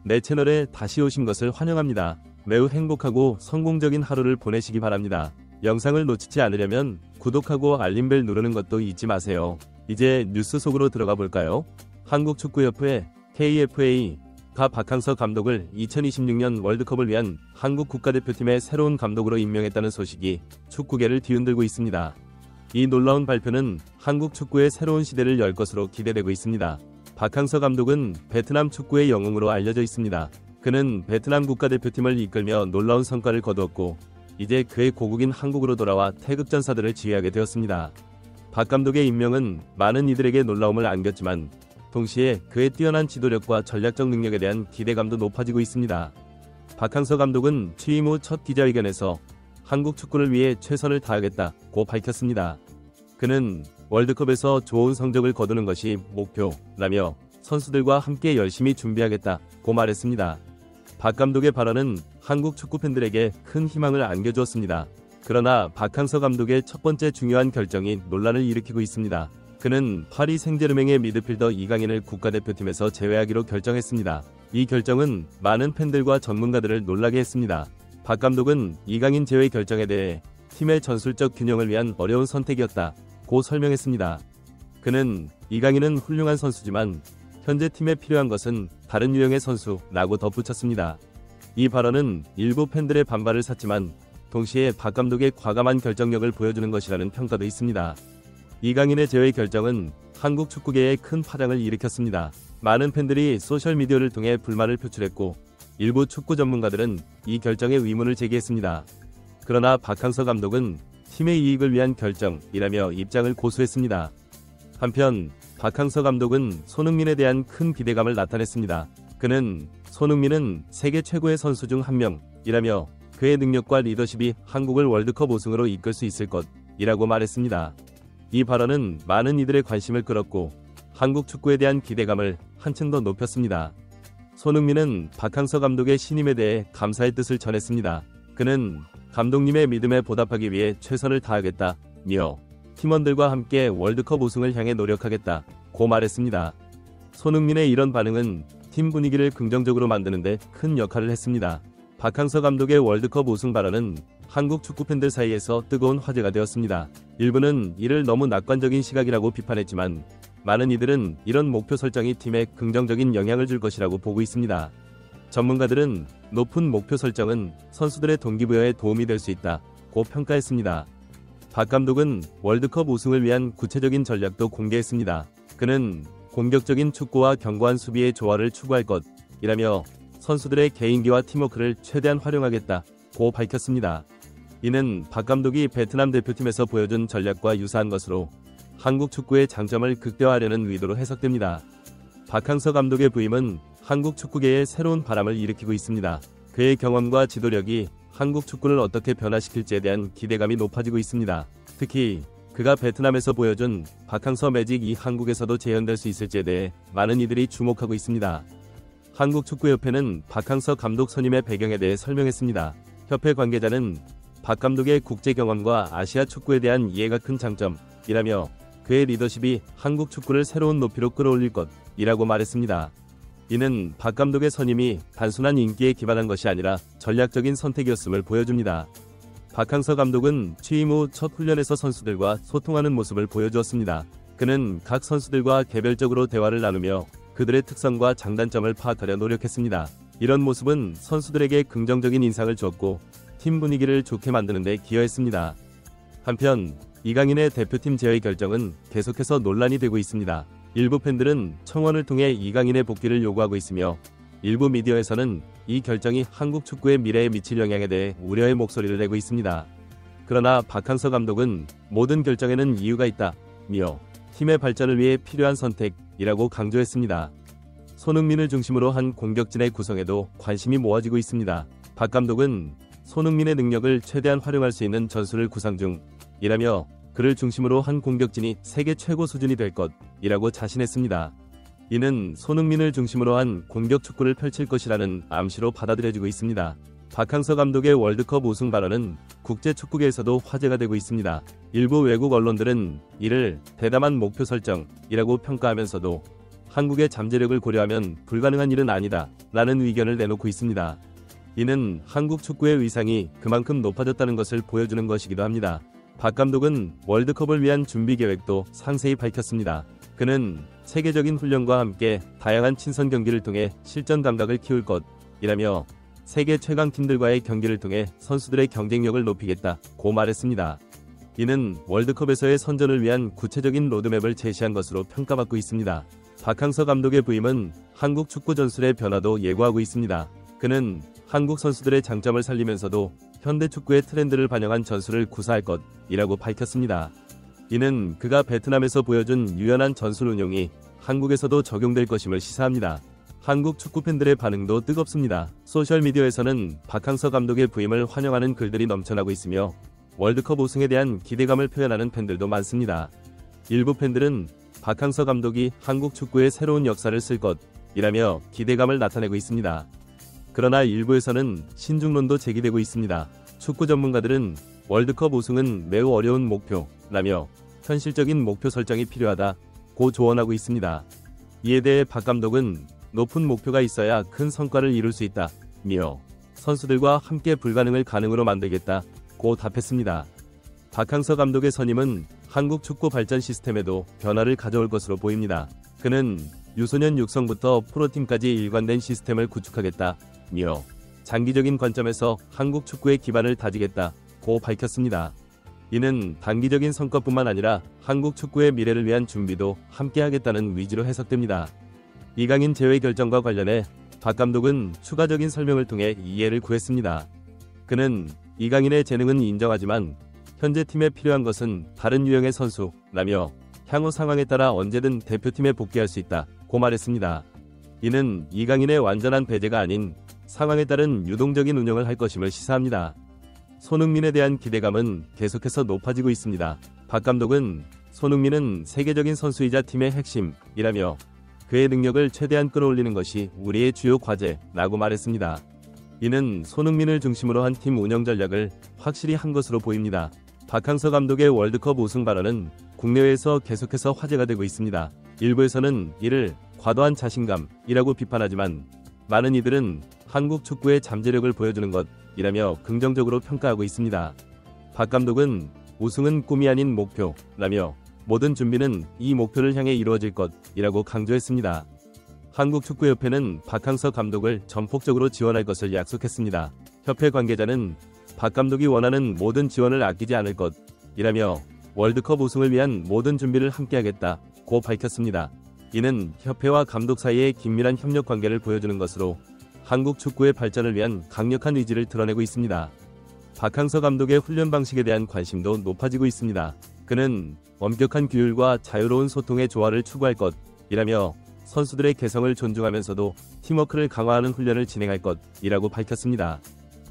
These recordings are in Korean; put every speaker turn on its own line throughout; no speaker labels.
내 채널에 다시 오신 것을 환영합니다. 매우 행복하고 성공적인 하루를 보내시기 바랍니다. 영상을 놓치지 않으려면 구독하고 알림벨 누르는 것도 잊지 마세요. 이제 뉴스 속으로 들어가 볼까요? 한국축구협회 KFA가 박항서 감독을 2026년 월드컵을 위한 한국 국가대표팀의 새로운 감독으로 임명했다는 소식이 축구계를 뒤흔들고 있습니다. 이 놀라운 발표는 한국 축구의 새로운 시대를 열 것으로 기대되고 있습니다. 박항서 감독은 베트남 축구의 영웅으로 알려져 있습니다. 그는 베트남 국가대표팀을 이끌며 놀라운 성과를 거두었고 이제 그의 고국인 한국으로 돌아와 태극전사들을 지휘하게 되었습니다. 박 감독의 임명은 많은 이들에게 놀라움을 안겼지만 동시에 그의 뛰어난 지도력과 전략적 능력에 대한 기대감도 높아지고 있습니다. 박항서 감독은 취임 후 첫 기자회견에서 한국 축구를 위해 최선을 다하겠다고 밝혔습니다. 그는 월드컵에서 좋은 성적을 거두는 것이 목표라며 선수들과 함께 열심히 준비하겠다고 말했습니다. 박 감독의 발언은 한국 축구 팬들에게 큰 희망을 안겨주었습니다. 그러나 박항서 감독의 첫 번째 중요한 결정이 논란을 일으키고 있습니다. 그는 파리 생제르맹의 미드필더 이강인을 국가대표팀에서 제외하기로 결정했습니다. 이 결정은 많은 팬들과 전문가들을 놀라게 했습니다. 박 감독은 이강인 제외 결정에 대해 팀의 전술적 균형을 위한 어려운 선택이었다고 설명했습니다. 그는 이강인은 훌륭한 선수지만 현재 팀에 필요한 것은 다른 유형의 선수라고 덧붙였습니다. 이 발언은 일부 팬들의 반발을 샀지만 동시에 박 감독의 과감한 결정력을 보여주는 것이라는 평가도 있습니다. 이강인의 제외 결정은 한국 축구계에 큰 파장을 일으켰습니다. 많은 팬들이 소셜미디어를 통해 불만을 표출했고 일부 축구 전문가들은 이 결정에 의문을 제기했습니다. 그러나 박항서 감독은 팀의 이익을 위한 결정이라며 입장을 고수했습니다. 한편 박항서 감독은 손흥민에 대한 큰 기대감을 나타냈습니다. 그는 손흥민은 세계 최고의 선수 중 한 명이라며 그의 능력과 리더십이 한국을 월드컵 우승으로 이끌 수 있을 것이라고 말했습니다. 이 발언은 많은 이들의 관심을 끌었고 한국 축구에 대한 기대감을 한층 더 높였습니다. 손흥민은 박항서 감독의 신임에 대해 감사의 뜻을 전했습니다. 그는 감독님의 믿음에 보답하기 위해 최선을 다하겠다며 팀원들과 함께 월드컵 우승을 향해 노력하겠다고 말했습니다. 손흥민의 이런 반응은 팀 분위기를 긍정적으로 만드는 데 큰 역할을 했습니다. 박항서 감독의 월드컵 우승 발언은 한국 축구 팬들 사이에서 뜨거운 화제가 되었습니다. 일부는 이를 너무 낙관적인 시각이라고 비판했지만 많은 이들은 이런 목표 설정이 팀에 긍정적인 영향을 줄 것이라고 보고 있습니다. 전문가들은 높은 목표 설정은 선수들의 동기부여에 도움이 될 수 있다고 평가했습니다. 박 감독은 월드컵 우승을 위한 구체적인 전략도 공개했습니다. 그는 공격적인 축구와 견고한 수비의 조화를 추구할 것이라며 선수들의 개인기와 팀워크를 최대한 활용하겠다고 밝혔습니다. 이는 박 감독이 베트남 대표팀에서 보여준 전략과 유사한 것으로 한국 축구의 장점을 극대화하려는 의도로 해석됩니다. 박항서 감독의 부임은 한국 축구계에 새로운 바람을 일으키고 있습니다. 그의 경험과 지도력이 한국 축구를 어떻게 변화시킬지에 대한 기대감이 높아지고 있습니다. 특히 그가 베트남에서 보여준 박항서 매직이 한국에서도 재현될 수 있을지에 대해 많은 이들이 주목하고 있습니다. 한국축구협회는 박항서 감독 선임의 배경에 대해 설명했습니다. 협회 관계자는 박 감독의 국제 경험과 아시아 축구에 대한 이해가 큰 장점이라며 그의 리더십이 한국 축구를 새로운 높이로 끌어올릴 것이라고 말했습니다. 이는 박 감독의 선임이 단순한 인기에 기반한 것이 아니라 전략적인 선택이었음을 보여줍니다. 박항서 감독은 취임 후 첫 훈련에서 선수들과 소통하는 모습을 보여주었습니다. 그는 각 선수들과 개별적으로 대화를 나누며 그들의 특성과 장단점을 파악하려 노력했습니다. 이런 모습은 선수들에게 긍정적인 인상을 주었고 팀 분위기를 좋게 만드는 데 기여했습니다. 한편 이강인의 대표팀 제외 결정은 계속해서 논란이 되고 있습니다. 일부 팬들은 청원을 통해 이강인의 복귀를 요구하고 있으며 일부 미디어에서는 이 결정이 한국 축구의 미래에 미칠 영향에 대해 우려의 목소리를 내고 있습니다. 그러나 박항서 감독은 모든 결정에는 이유가 있다며 팀의 발전을 위해 필요한 선택이라고 강조했습니다. 손흥민을 중심으로 한 공격진의 구성에도 관심이 모아지고 있습니다. 박 감독은 손흥민의 능력을 최대한 활용할 수 있는 전술을 구상 중이라며 그를 중심으로 한 공격진이 세계 최고 수준이 될 것이라고 자신했습니다. 이는 손흥민을 중심으로 한 공격 축구를 펼칠 것이라는 암시로 받아들여지고 있습니다. 박항서 감독의 월드컵 우승 발언은 국제 축구계에서도 화제가 되고 있습니다. 일부 외국 언론들은 이를 대담한 목표 설정이라고 평가하면서도 한국의 잠재력을 고려하면 불가능한 일은 아니다 라는 의견을 내놓고 있습니다. 이는 한국 축구의 위상이 그만큼 높아졌다는 것을 보여주는 것이기도 합니다. 박 감독은 월드컵을 위한 준비 계획도 상세히 밝혔습니다. 그는 세계적인 훈련과 함께 다양한 친선 경기를 통해 실전 감각을 키울 것이라며 세계 최강 팀들과의 경기를 통해 선수들의 경쟁력을 높이겠다고 말했습니다. 이는 월드컵에서의 선전을 위한 구체적인 로드맵을 제시한 것으로 평가받고 있습니다. 박항서 감독의 부임은 한국 축구 전술의 변화도 예고하고 있습니다. 그는 한국 선수들의 장점을 살리면서도 현대 축구의 트렌드를 반영한 전술을 구사할 것이라고 밝혔습니다. 이는 그가 베트남에서 보여준 유연한 전술 운용이 한국에서도 적용될 것임을 시사합니다. 한국 축구 팬들의 반응도 뜨겁습니다. 소셜미디어에서는 박항서 감독의 부임을 환영하는 글들이 넘쳐나고 있으며 월드컵 우승에 대한 기대감을 표현하는 팬들도 많습니다. 일부 팬들은 박항서 감독이 한국 축구의 새로운 역사를 쓸 것이라며 기대감을 나타내고 있습니다. 그러나 일부에서는 신중론도 제기되고 있습니다. 축구 전문가들은 월드컵 우승은 매우 어려운 목표라며 현실적인 목표 설정이 필요하다고 조언하고 있습니다. 이에 대해 박 감독은 높은 목표가 있어야 큰 성과를 이룰 수 있다며 선수들과 함께 불가능을 가능으로 만들겠다고 답했습니다. 박항서 감독의 선임은 한국 축구 발전 시스템에도 변화를 가져올 것으로 보입니다. 그는 유소년 육성부터 프로팀까지 일관된 시스템을 구축하겠다며 장기적인 관점에서 한국 축구의 기반을 다지겠다고 밝혔습니다. 이는 단기적인 성과뿐만 아니라 한국 축구의 미래를 위한 준비도 함께하겠다는 의지로 해석됩니다. 이강인 제외 결정과 관련해 박 감독은 추가적인 설명을 통해 이해를 구했습니다. 그는 이강인의 재능은 인정하지만 현재 팀에 필요한 것은 다른 유형의 선수라며 향후 상황에 따라 언제든 대표팀에 복귀할 수 있다고 말했습니다. 이는 이강인의 완전한 배제가 아닌 상황에 따른 유동적인 운영을 할 것임을 시사합니다. 손흥민에 대한 기대감은 계속해서 높아지고 있습니다. 박 감독은 손흥민은 세계적인 선수이자 팀의 핵심이라며 그의 능력을 최대한 끌어올리는 것이 우리의 주요 과제라고 말했습니다. 이는 손흥민을 중심으로 한 팀 운영 전략을 확실히 한 것으로 보입니다. 박항서 감독의 월드컵 우승 발언은 국내외에서 계속해서 화제가 되고 있습니다. 일부에서는 이를 과도한 자신감이라고 비판하지만 많은 이들은 한국 축구의 잠재력을 보여주는 것이라며 긍정적으로 평가하고 있습니다. 박 감독은 우승은 꿈이 아닌 목표라며 모든 준비는 이 목표를 향해 이루어질 것이라고 강조했습니다. 한국축구협회는 박항서 감독을 전폭적으로 지원할 것을 약속했습니다. 협회 관계자는 박 감독이 원하는 모든 지원을 아끼지 않을 것이라며 월드컵 우승을 위한 모든 준비를 함께하겠다고 밝혔습니다. 이는 협회와 감독 사이의 긴밀한 협력 관계를 보여주는 것으로 한국 축구의 발전을 위한 강력한 의지를 드러내고 있습니다. 박항서 감독의 훈련 방식에 대한 관심도 높아지고 있습니다. 그는 엄격한 규율과 자유로운 소통의 조화를 추구할 것이라며 선수들의 개성을 존중하면서도 팀워크를 강화하는 훈련을 진행할 것이라고 밝혔습니다.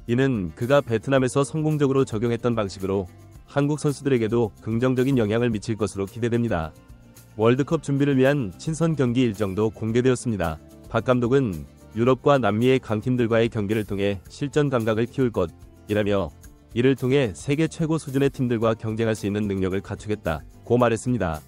이는 그가 베트남에서 성공적으로 적용했던 방식으로 한국 선수들에게도 긍정적인 영향을 미칠 것으로 기대됩니다. 월드컵 준비를 위한 친선 경기 일정도 공개되었습니다. 박 감독은 유럽과 남미의 강팀들과의 경기를 통해 실전 감각을 키울 것이라며 이를 통해 세계 최고 수준의 팀들과 경쟁할 수 있는 능력을 갖추겠다고 말했습니다.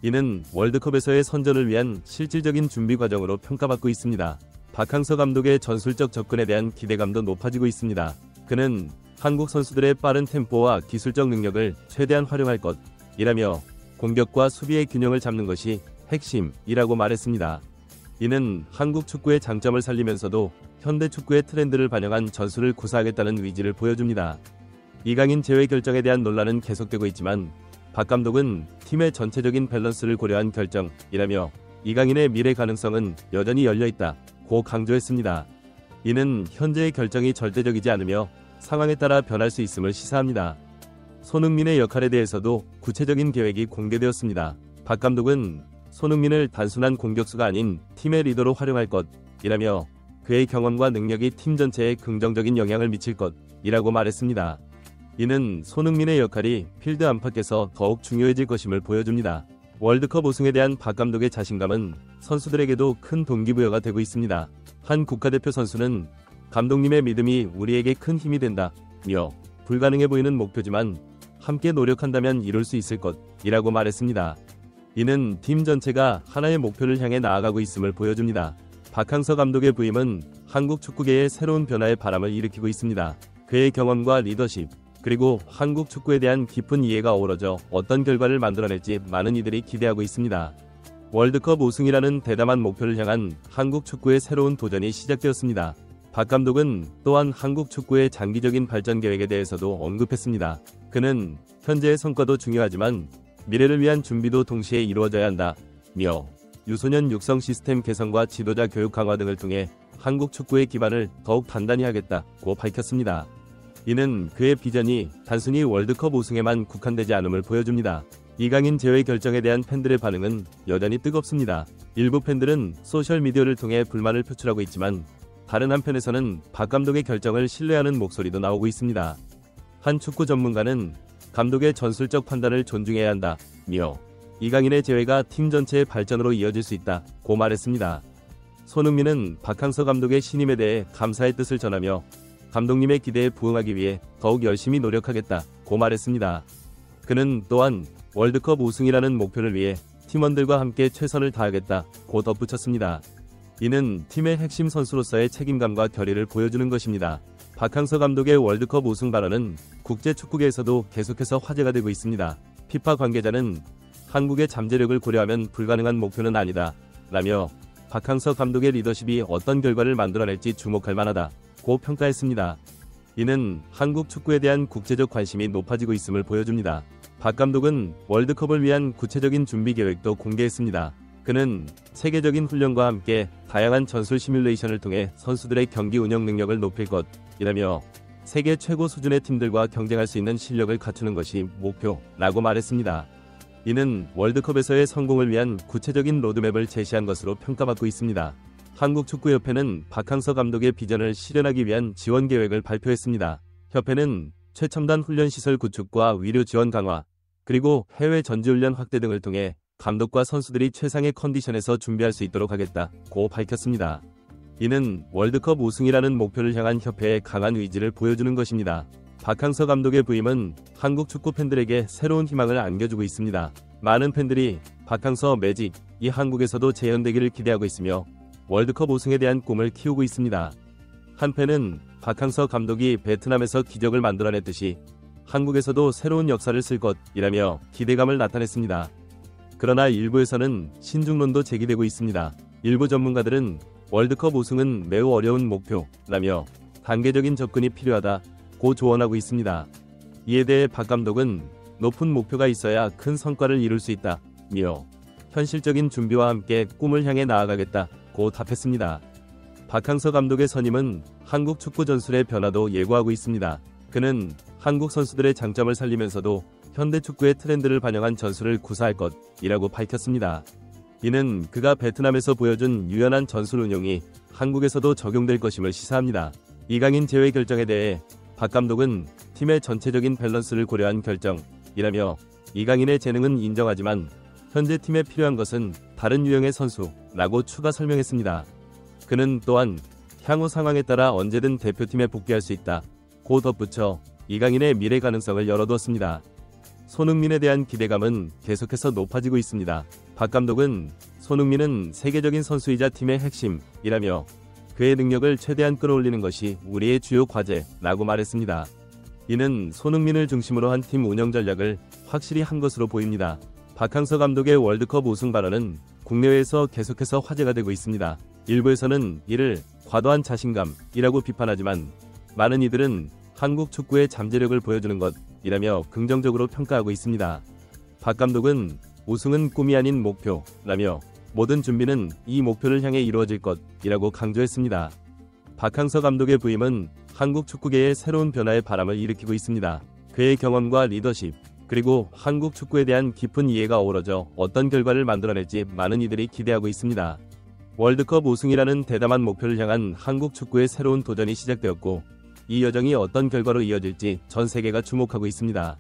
이는 월드컵에서의 선전을 위한 실질적인 준비 과정으로 평가받고 있습니다. 박항서 감독의 전술적 접근에 대한 기대감도 높아지고 있습니다. 그는 한국 선수들의 빠른 템포와 기술적 능력을 최대한 활용할 것이라며 공격과 수비의 균형을 잡는 것이 핵심이라고 말했습니다. 이는 한국 축구의 장점을 살리면서도 현대 축구의 트렌드를 반영한 전술을 구사하겠다는 의지를 보여줍니다. 이강인 제외 결정에 대한 논란은 계속되고 있지만 박 감독은 팀의 전체적인 밸런스를 고려한 결정이라며 이강인의 미래 가능성은 여전히 열려있다고 강조했습니다. 이는 현재의 결정이 절대적이지 않으며 상황에 따라 변할 수 있음을 시사합니다. 손흥민의 역할에 대해서도 구체적인 계획이 공개되었습니다. 박 감독은 손흥민을 단순한 공격수가 아닌 팀의 리더로 활용할 것이라며 그의 경험과 능력이 팀 전체에 긍정적인 영향을 미칠 것이라고 말했습니다. 이는 손흥민의 역할이 필드 안팎에서 더욱 중요해질 것임을 보여줍니다. 월드컵 우승에 대한 박 감독의 자신감은 선수들에게도 큰 동기부여가 되고 있습니다. 한 국가대표 선수는 감독님의 믿음이 우리에게 큰 힘이 된다며 불가능해 보이는 목표지만 함께 노력한다면 이룰 수 있을 것이라고 말했습니다. 이는 팀 전체가 하나의 목표를 향해 나아가고 있음을 보여줍니다. 박항서 감독의 부임은 한국 축구계의 새로운 변화의 바람을 일으키고 있습니다. 그의 경험과 리더십, 그리고 한국 축구에 대한 깊은 이해가 어우러져 어떤 결과를 만들어낼지 많은 이들이 기대하고 있습니다. 월드컵 우승이라는 대담한 목표를 향한 한국 축구의 새로운 도전이 시작되었습니다. 박 감독은 또한 한국 축구의 장기적인 발전 계획에 대해서도 언급했습니다. 그는 현재의 성과도 중요하지만 미래를 위한 준비도 동시에 이루어져야 한다며 유소년 육성 시스템 개선과 지도자 교육 강화 등을 통해 한국 축구의 기반을 더욱 단단히 하겠다고 밝혔습니다. 이는 그의 비전이 단순히 월드컵 우승에만 국한되지 않음을 보여줍니다. 이강인 제외 결정에 대한 팬들의 반응은 여전히 뜨겁습니다. 일부 팬들은 소셜미디어를 통해 불만을 표출하고 있지만 다른 한편에서는 박 감독의 결정을 신뢰하는 목소리도 나오고 있습니다. 한 축구 전문가는 감독의 전술적 판단을 존중해야 한다며 이강인의 제외가 팀 전체의 발전으로 이어질 수 있다고 말했습니다. 손흥민은 박항서 감독의 신임에 대해 감사의 뜻을 전하며 감독님의 기대에 부응하기 위해 더욱 열심히 노력하겠다고 말했습니다. 그는 또한 월드컵 우승이라는 목표를 위해 팀원들과 함께 최선을 다하겠다고 덧붙였습니다. 이는 팀의 핵심 선수로서의 책임감과 결의를 보여주는 것입니다. 박항서 감독의 월드컵 우승 발언은 국제 축구계에서도 계속해서 화제가 되고 있습니다. 피파 관계자는 한국의 잠재력을 고려하면 불가능한 목표는 아니다 라며 박항서 감독의 리더십이 어떤 결과를 만들어낼지 주목할 만하다고 평가했습니다. 이는 한국 축구에 대한 국제적 관심이 높아지고 있음을 보여줍니다. 박 감독은 월드컵을 위한 구체적인 준비 계획도 공개했습니다. 그는 세계적인 훈련과 함께 다양한 전술 시뮬레이션을 통해 선수들의 경기 운영 능력을 높일 것이라며 세계 최고 수준의 팀들과 경쟁할 수 있는 실력을 갖추는 것이 목표라고 말했습니다. 이는 월드컵에서의 성공을 위한 구체적인 로드맵을 제시한 것으로 평가받고 있습니다. 한국축구협회는 박항서 감독의 비전을 실현하기 위한 지원 계획을 발표했습니다. 협회는 최첨단 훈련시설 구축과 위료 지원 강화, 그리고 해외 전지훈련 확대 등을 통해 감독과 선수들이 최상의 컨디션에서 준비할 수 있도록 하겠다고 밝혔습니다. 이는 월드컵 우승이라는 목표를 향한 협회의 강한 의지를 보여주는 것입니다. 박항서 감독의 부임은 한국 축구 팬들에게 새로운 희망을 안겨주고 있습니다. 많은 팬들이 박항서 매직이 한국에서도 재현되기를 기대하고 있으며 월드컵 우승에 대한 꿈을 키우고 있습니다. 한 팬은 박항서 감독이 베트남에서 기적을 만들어냈듯이 한국에서도 새로운 역사를 쓸 것이라며 기대감을 나타냈습니다. 그러나 일부에서는 신중론도 제기되고 있습니다. 일부 전문가들은 월드컵 우승은 매우 어려운 목표라며 단계적인 접근이 필요하다고 조언하고 있습니다. 이에 대해 박 감독은 높은 목표가 있어야 큰 성과를 이룰 수 있다며 현실적인 준비와 함께 꿈을 향해 나아가겠다고 답했습니다. 박항서 감독의 선임은 한국 축구 전술의 변화도 예고하고 있습니다. 그는 한국 선수들의 장점을 살리면서도 현대 축구의 트렌드를 반영한 전술을 구사할 것이라고 밝혔습니다. 이는 그가 베트남에서 보여준 유연한 전술 운용이 한국에서도 적용될 것임을 시사합니다. 이강인 제외 결정에 대해 박 감독은 팀의 전체적인 밸런스를 고려한 결정이라며 이강인의 재능은 인정하지만 현재 팀에 필요한 것은 다른 유형의 선수라고 추가 설명했습니다. 그는 또한 향후 상황에 따라 언제든 대표팀에 복귀할 수 있다고 덧붙여 이강인의 미래 가능성을 열어두었습니다. 손흥민에 대한 기대감은 계속해서 높아지고 있습니다. 박 감독은 손흥민은 세계적인 선수이자 팀의 핵심이라며 그의 능력을 최대한 끌어올리는 것이 우리의 주요 과제라고 말했습니다. 이는 손흥민을 중심으로 한 팀 운영 전략을 확실히 한 것으로 보입니다. 박항서 감독의 월드컵 우승 발언은 국내외에서 계속해서 화제가 되고 있습니다. 일부에서는 이를 과도한 자신감이라고 비판하지만 많은 이들은 한국 축구의 잠재력을 보여주는 것이라며 긍정적으로 평가하고 있습니다. 박 감독은 우승은 꿈이 아닌 목표라며 모든 준비는 이 목표를 향해 이루어질 것이라고 강조했습니다. 박항서 감독의 부임은 한국 축구계의 새로운 변화의 바람을 일으키고 있습니다. 그의 경험과 리더십, 그리고 한국 축구에 대한 깊은 이해가 어우러져 어떤 결과를 만들어낼지 많은 이들이 기대하고 있습니다. 월드컵 우승이라는 대담한 목표를 향한 한국 축구의 새로운 도전이 시작되었고 이 여정이 어떤 결과로 이어질지 전 세계가 주목하고 있습니다.